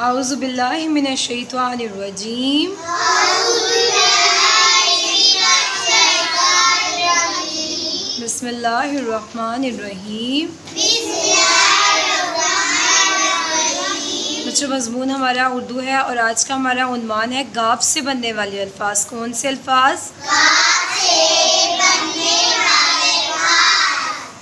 औज़ु बिल्लाहि मिनश शैतानिर रजीम। बिस्मिल्लाहिर रहमानिर रहीम। बच्चों, मज़मून हमारा उर्दू है और आज का हमारा उन्वान है गाफ से बनने वाले अल्फाज। कौन से अल्फाज?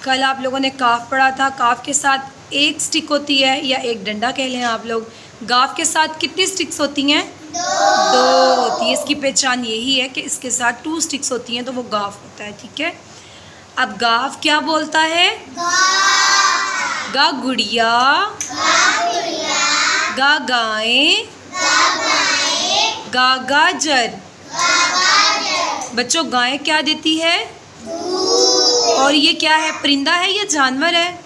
कल आप लोगों ने काफ पढ़ा था। काफ के साथ एक स्टिक होती है या एक डंडा कह लें आप लोग। गाफ के साथ कितनी स्टिक्स होती हैं? दो होती है। इसकी पहचान यही है कि इसके साथ 2 स्टिक्स होती हैं तो वो गाफ होता है। ठीक है, अब गाफ क्या बोलता है? गा गुड़िया, गा गाय, गा गाजर। बच्चों, गाय क्या देती है? और ये क्या है, परिंदा है या जानवर है?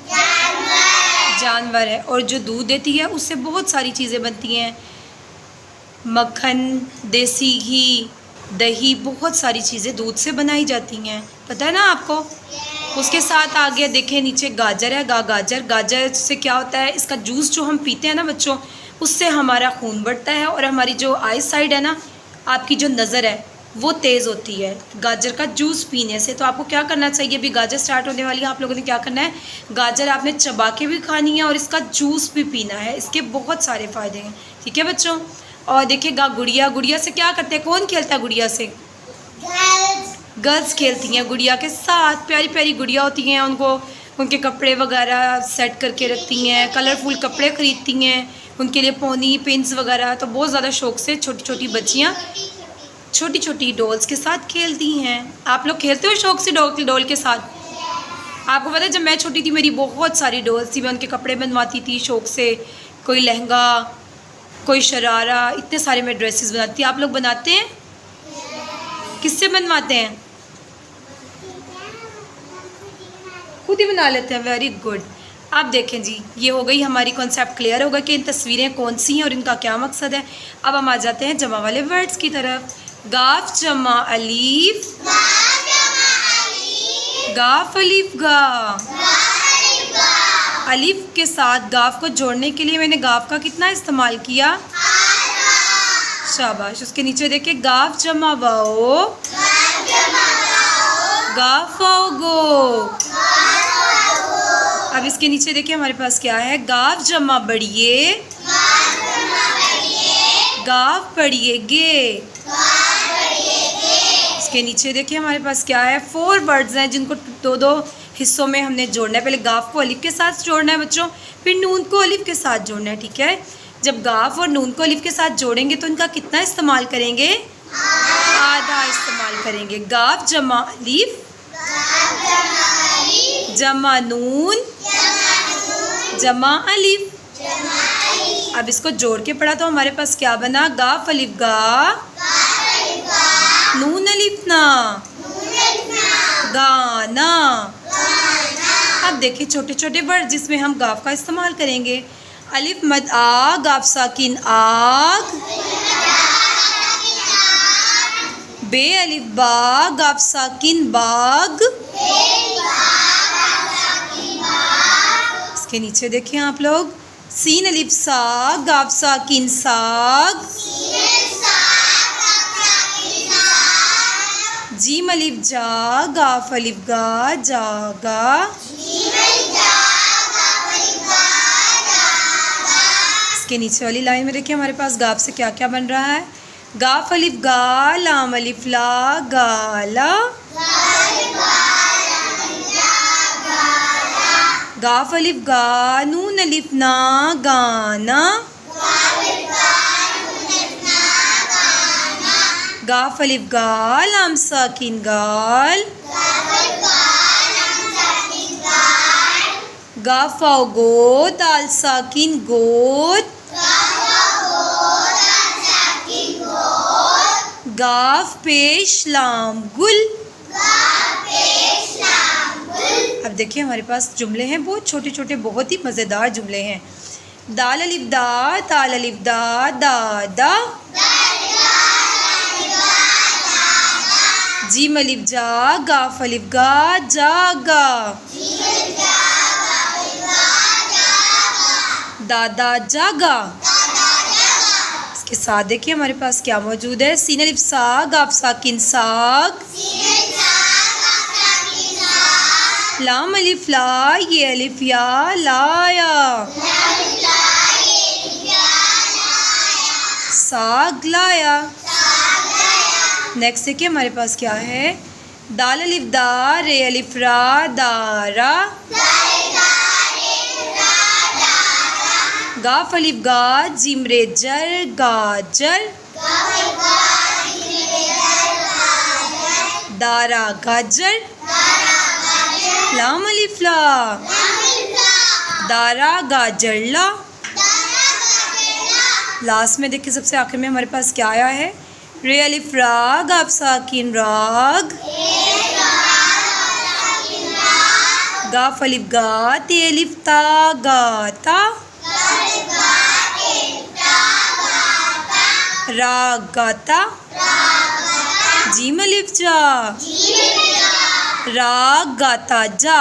जानवर है। और जो दूध देती है उससे बहुत सारी चीज़ें बनती हैं। मक्खन, देसी घी, दही, बहुत सारी चीज़ें दूध से बनाई जाती हैं। पता है ना आपको? उसके साथ आगे देखें, नीचे गाजर है। गाजर, गाजर से क्या होता है? इसका जूस जो हम पीते हैं ना बच्चों, उससे हमारा खून बढ़ता है और हमारी जो आई साइड है ना, आपकी जो नज़र है वो तेज़ होती है गाजर का जूस पीने से। तो आपको क्या करना चाहिए? अभी गाजर स्टार्ट होने वाली है, आप लोगों ने क्या करना है? गाजर आपने चबा के भी खानी है और इसका जूस भी पीना है। इसके बहुत सारे फ़ायदे हैं। ठीक है बच्चों? और देखिए गुड़िया, गुड़िया से क्या करते हैं? कौन खेलता है गुड़िया से? गर्ल्स खेलती हैं गुड़िया के साथ। प्यारी प्यारी गुड़िया होती हैं, उनको उनके कपड़े वगैरह सेट करके रखती हैं, कलरफुल कपड़े ख़रीदती हैं उनके लिए, पोनी, पिंस वगैरह। तो बहुत ज़्यादा शौक़ से छोटी छोटी बच्चियाँ छोटी छोटी डॉल्स के साथ खेलती हैं। आप लोग खेलते हो शौक़ से डॉल के साथ? आपको पता है, जब मैं छोटी थी मेरी बहुत सारी डॉल्स थी। मैं उनके कपड़े बनवाती थी शौक़ से। कोई लहंगा, कोई शरारा, इतने सारे मैं ड्रेसेस बनाती थी। आप लोग बनाते हैं? किससे बनवाते हैं? खुद ही बना लेते हैं। Very good. अब देखें जी, ये हो गई हमारी कॉन्सेप्ट क्लियर होगा कि इन तस्वीरें कौन सी हैं और इनका क्या मकसद है। अब हम आ जाते हैं जमा वाले वर्ड्स की तरफ। गाफ जमा अलीफ, गाफ अलीफ गा। अलीफ के साथ गाफ को जोड़ने के लिए मैंने गाफ का कितना इस्तेमाल किया? शाबाश। उसके नीचे देखिए, गाफ जमा वाओ, गाफ आओ गो। अब इसके नीचे देखिए हमारे पास क्या है? गाफ जमा बढ़िए, गाफ बढ़िए गे। इसके नीचे देखिए हमारे पास क्या है? 4 वर्ड्स हैं जिनको 2-2 हिस्सों में हमने जोड़ना है। पहले गाफ को अलिफ के साथ जोड़ना है बच्चों, फिर नून को अलिफ के साथ जोड़ना है। ठीक है, जब गाफ और नून को अलिफ के साथ जोड़ेंगे तो इनका कितना इस्तेमाल करेंगे? आधा इस्तेमाल करेंगे। गाफ जमा अलिफ, जमा नून, जमा अलिफ। अब इसको जोड़ के पढ़ा तो हमारे पास क्या बना? गाफ अलिफ गा, नून अलिफ ना, गाना। अब देखिए छोटे छोटे वर्ड जिसमें हम गाफ का इस्तेमाल करेंगे। अलिफ मद आ, गाफ साकिन आग। बे अलिफ बा, गाफ साकिन बाग। इसके नीचे देखिए आप लोग, सीन अलिफ सा, गाफ साकिन साग। जीम अलिफ जा, गाफ अलिफ गा, जागा। इसके नीचे वाली लाइन में देखिए हमारे पास गाफ से क्या क्या बन रहा है? गाफ अलिफ गा, लाम अलिफ ला, गाला। गाफ अलिफ गा, नून अलिफ ना, गाना। गाफ अलिफ गा, लाम साकिन गाल। गाफ आओ गो, दाल साकिन गोद। गाफ पेश लाम गुल। अब देखिए हमारे पास जुमले हैं बहुत छोटे छोटे, बहुत ही मज़ेदार जुमले हैं। दाल अलिफ दा, ताल अलिफ दा, दादा। जीम अलिफ जा, गाफ अलिफ गा, जागा। दादा जागा। इसके साथ देखिए हमारे पास क्या मौजूद है। सीन अलिफ सा गाफ साकिन साग, लाम अलिफ ला ये अलिफ या लाया, साग लाया। नेक्स्ट देखिए हमारे पास क्या है। दाल अलिफ दा रे अलिफ रा दारा, गाफ अलिफ गा जिम रे जर गाजर, दारा गाजर। लाम अलिफ ला दारा गाजर ला। लास्ट में देखिए सबसे आखिर में हमारे पास क्या आया है। रे अलिफ राग गाफ साकिन राग, गाफ अलिफ गा ते अलिफ ता गाता, राग गाता। जीम अलिफ जा राग गाता जा।